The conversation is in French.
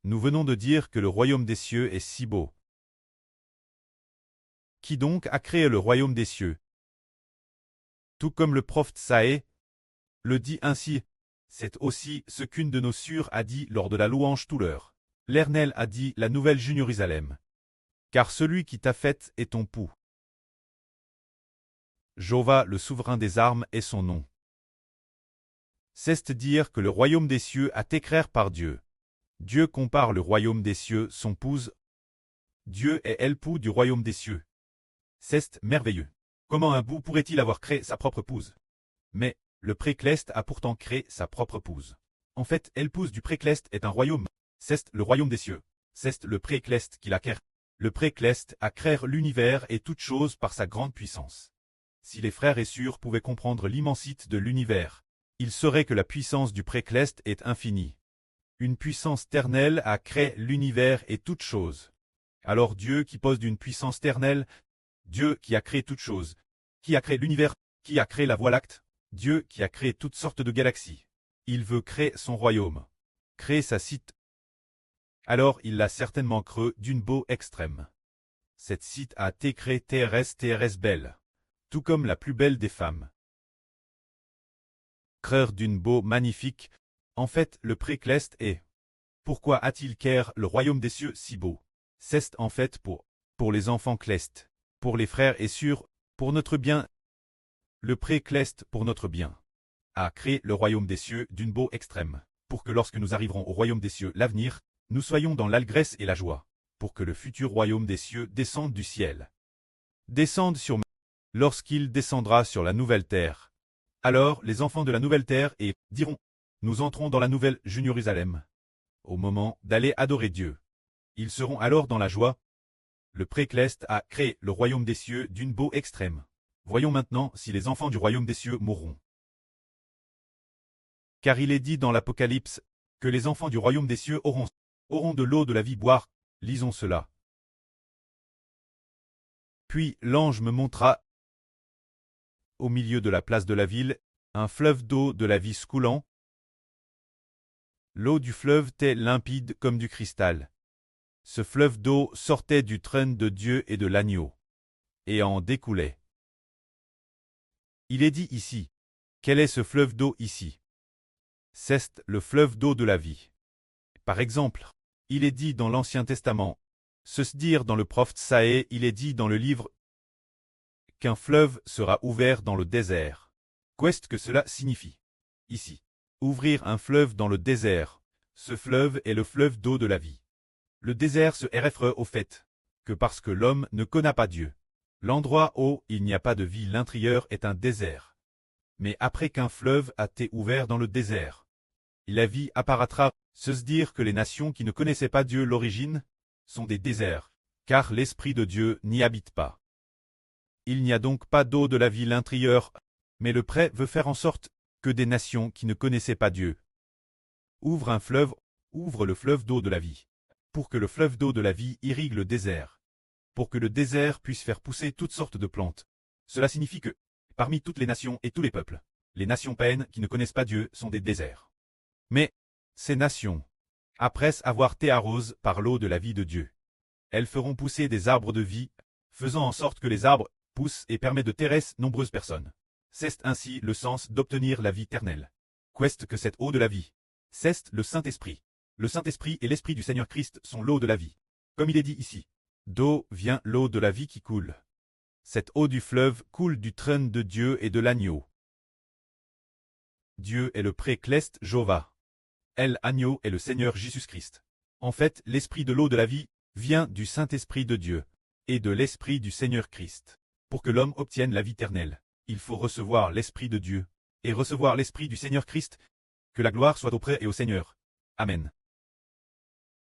Nous venons de dire que le royaume des cieux est si beau. Qui donc a créé le royaume des cieux? Tout comme le prophète Saé le dit ainsi, c'est aussi ce qu'une de nos sœurs a dit lors de la louange tout l'heure. L'Éternel a dit la nouvelle Jérusalem. Car celui qui t'a faite est ton pou. Jéhovah, le souverain des armes, est son nom. C'est-à-dire que le royaume des cieux a été créé par Dieu. Dieu compare le royaume des cieux, son pouse. Dieu est l'époux du royaume des cieux. C'est merveilleux. Comment un bout pourrait-il avoir créé sa propre épouse? Mais le Précleste a pourtant créé sa propre épouse. En fait, l'épouse du Précleste est un royaume. C'est le royaume des cieux. C'est le Précleste qui l'a créé. Le Précleste a créé l'univers et toutes choses par sa grande puissance. Si les frères et sœurs pouvaient comprendre l'immensité de l'univers, ils sauraient que la puissance du Précleste est infinie. Une puissance éternelle a créé l'univers et toutes choses. Alors Dieu qui pose d'une puissance éternelle, Dieu qui a créé toutes choses, qui a créé l'univers, qui a créé la Voie lactée, Dieu qui a créé toutes sortes de galaxies. Il veut créer son royaume, créer sa cité. Alors il l'a certainement créé d'une beau extrême. Cette cité a été créée TRS belle, tout comme la plus belle des femmes. Créer d'une beau magnifique, en fait le Précleste est. Pourquoi a-t-il créé le royaume des cieux si beau? C'est en fait pour les enfants clestes, pour les frères et sœurs, pour notre bien. Le Précleste pour notre bien a créé le royaume des cieux d'une beau extrême, pour que lorsque nous arriverons au royaume des cieux l'avenir, nous soyons dans l'allégresse et la joie, pour que le futur royaume des cieux descende du ciel. Descende sur lorsqu'il descendra sur la nouvelle terre. Alors les enfants de la nouvelle terre diront, nous entrons dans la nouvelle Jérusalem. Au moment d'aller adorer Dieu. Ils seront alors dans la joie. Le Précleste a créé le royaume des cieux d'une beau extrême. Voyons maintenant si les enfants du royaume des cieux mourront. Car il est dit dans l'Apocalypse, que les enfants du royaume des cieux auront de l'eau de la vie boire. Lisons cela. Puis l'ange me montra, au milieu de la place de la ville, un fleuve d'eau de la vie coulant. L'eau du fleuve était limpide comme du cristal. Ce fleuve d'eau sortait du trône de Dieu et de l'agneau, et en découlait. Il est dit ici, quel est ce fleuve d'eau ici? C'est le fleuve d'eau de la vie. Par exemple, il est dit dans l'Ancien Testament, dire dans le prophète Saé, il est dit dans le livre qu'un fleuve sera ouvert dans le désert. Qu'est-ce que cela signifie? Ici, ouvrir un fleuve dans le désert, ce fleuve est le fleuve d'eau de la vie. Le désert se réfère au fait que parce que l'homme ne connaît pas Dieu, l'endroit où il n'y a pas de vie l'intérieur est un désert. Mais après qu'un fleuve a été ouvert dans le désert, la vie apparaîtra, se dire que les nations qui ne connaissaient pas Dieu l'origine, sont des déserts, car l'Esprit de Dieu n'y habite pas. Il n'y a donc pas d'eau de la vie l'intérieur, mais le prêt veut faire en sorte que des nations qui ne connaissaient pas Dieu ouvrent un fleuve, ouvre le fleuve d'eau de la vie, pour que le fleuve d'eau de la vie irrigue le désert, pour que le désert puisse faire pousser toutes sortes de plantes. Cela signifie que, parmi toutes les nations et tous les peuples, les nations païennes qui ne connaissent pas Dieu sont des déserts. Mais, ces nations, après avoir été arrosées par l'eau de la vie de Dieu, elles feront pousser des arbres de vie, faisant en sorte que les arbres poussent et permettent de terresser nombreuses personnes. C'est ainsi le sens d'obtenir la vie éternelle. Qu'est-ce que cette eau de la vie? C'est le Saint-Esprit. Le Saint-Esprit et l'Esprit du Seigneur Christ sont l'eau de la vie. Comme il est dit ici, d'eau vient l'eau de la vie qui coule. Cette eau du fleuve coule du trône de Dieu et de l'agneau. Dieu est le Précleste Jéhovah. L'agneau est le Seigneur Jésus-Christ. En fait, l'Esprit de l'eau de la vie vient du Saint-Esprit de Dieu et de l'Esprit du Seigneur Christ. Pour que l'homme obtienne la vie éternelle, il faut recevoir l'Esprit de Dieu et recevoir l'Esprit du Seigneur Christ. Que la gloire soit auprès et au Seigneur. Amen.